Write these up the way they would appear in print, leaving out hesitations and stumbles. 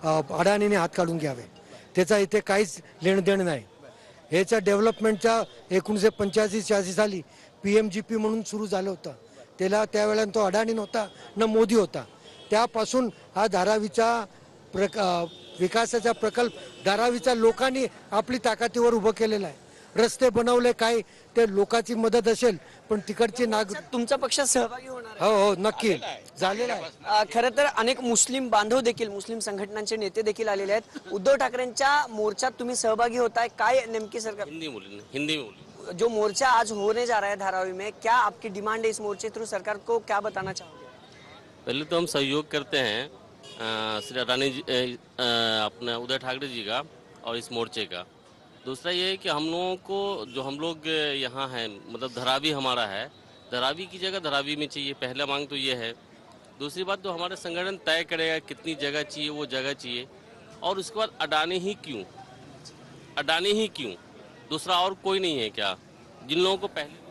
अडाणीने हात काढून घ्यावे, त्याचा इथे काहीच लेणदेण नाही। ह्याच्या डेव्हलपमेंटच्या 1985-86 साली PMGP म्हणून सुरू झालं होतं, त्यावेळेला तो अडाणी नव्हता न मोदी होता। त्यापासून हा धारावीचा विकासाचा प्रकल्प धारावीच्या लोकांनी आपली ताकदीवर उभं केलेला आहे। रस्ते बनवले, काय ते लोकांची मदत असेल, पण तिकडची तुमचा पक्ष सहभागी होणार आहे? हो नक्की झालेला आहे। खरं तर अनेक मुस्लिम बांधव देखील, मुस्लिम संघटनांचे नेते देखील आलेले आहेत। उद्धव ठाकरेंच्या मोर्चात तुम्ही सहभागी होताय, काय नेमकी सरकार हिंदी में बोलिए। जो मोर्चा आज होने जा रहा है धारावी में, क्या आपकी डिमांड है इस मोर्चे थ्रू, सरकार को क्या बताना चाहोगे? पहले तो हम सहयोग करते हैं श्री अडानी जी अपना उदय ठाकरे जी का और इस मोर्चे का। दूसरा ये है कि हम लोगों को जो हम लोग यहाँ हैं, मतलब धरावी हमारा है, धरावी की जगह धरावी में चाहिए, पहला मांग तो ये है। दूसरी बात तो हमारा संगठन तय करेगा कितनी जगह चाहिए, वो जगह चाहिए। और उसके बाद अडानी ही क्यों, अडानी ही क्यों, दूसरा और कोई नहीं है क्या जिन लोगों को पहले।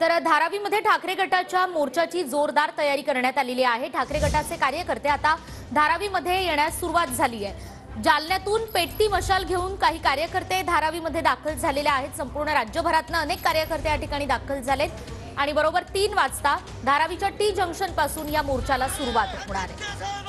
तर धारावीमध्ये ठाकरे गटाच्या मोर्चाची जोरदार तयारी करण्यात आलेली आहे। ठाकरे गटाचे कार्यकर्ते आता धारावीमध्ये येण्यास सुरुवात झाली आहे। जालन्यातून पेटती मशाल घेऊन काही कार्यकर्ते धारावीमध्ये दाखल झालेले आहेत। संपूर्ण राज्यभरातून अनेक कार्यकर्ते या ठिकाणी दाखल झालेत आणि बरोबर 3 वाजता धारावीच्या टी जंक्शन पासून या मोर्चाला सुरुवात होणार आहे।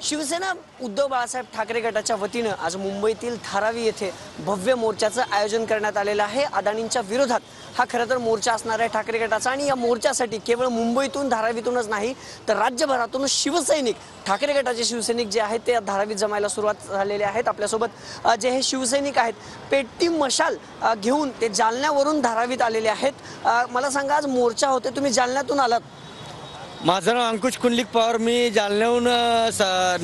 शिवसेना उद्धव बाळासाहेब ठाकरे गटाच्या वतीनं आज मुंबईतील धारावी येथे भव्य मोर्चाचं आयोजन करण्यात आलेलं आहे। अडाणींच्या विरोधात हा खरं तर मोर्चा असणार आहे ठाकरे गटाचा, आणि या मोर्चासाठी केवळ मुंबईतून धारावीतूनच नाही तर राज्यभरातून शिवसैनिक, ठाकरे गटाचे शिवसैनिक जे आहेत ते धारावीत जमायला सुरुवात झालेले आहेत। आपल्यासोबत जे हे शिवसैनिक आहेत, पेटती मशाल घेऊन ते जालन्यावरून धारावीत आलेले आहेत। मला सांगा, आज मोर्चा होते, तुम्ही जालन्यातून आलात? माझं नाव अंकुश कुंडलिक पवार, मी जालन्याहून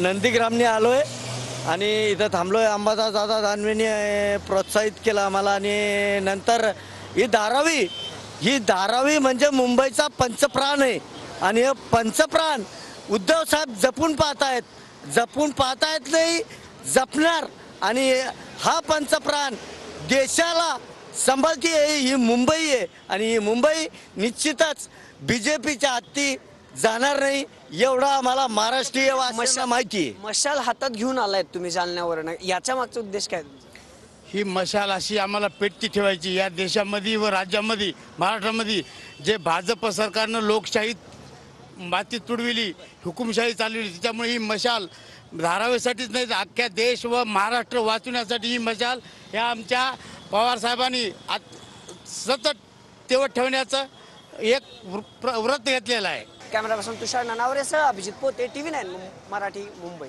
नंदीग्रामने आलो आहे आणि इथं थांबलो आहे। अंबादास दादा दानवेने प्रोत्साहित केलं आम्हाला, आणि नंतर ही धारावी म्हणजे मुंबईचा पंचप्राण आहे, आणि हे पंचप्राण उद्धव साहेब जपून पाहतायत नाही, जपणार। आणि हा पंचप्राण देशाला सांभाळती आहे ही मुंबई आहे, आणि ही मुंबई निश्चितच BJPच्या हाती जाणार नाही, एवढा आम्हाला महाराष्ट्रीय वासियांना माहिती आहे। मशाल हातात घेऊन आलायत तुम्ही जालन्यावरून, याच्या मागचा उद्देश काय? ही मशाल अशी आम्हाला पेटती ठेवायची। या देशामध्ये व राज्यामध्ये, महाराष्ट्रामध्ये जे भाजप सरकारनं लोकशाही माती तुडविली, हुकुमशाही चालवली, त्याच्यामुळे ही मशाल धारावीसाठीच नाही, अख्ख्या देश व महाराष्ट्र वाचवण्यासाठी ही मशाल ह्या आमच्या पवार साहेबांनी सतत तेवत ठेवण्याचं एक व्रत घेतलेलं आहे। कॅमेरा पर्सन तुषार ननावरेसह अभिजित पोते, TV9 मराठी, मुंबई।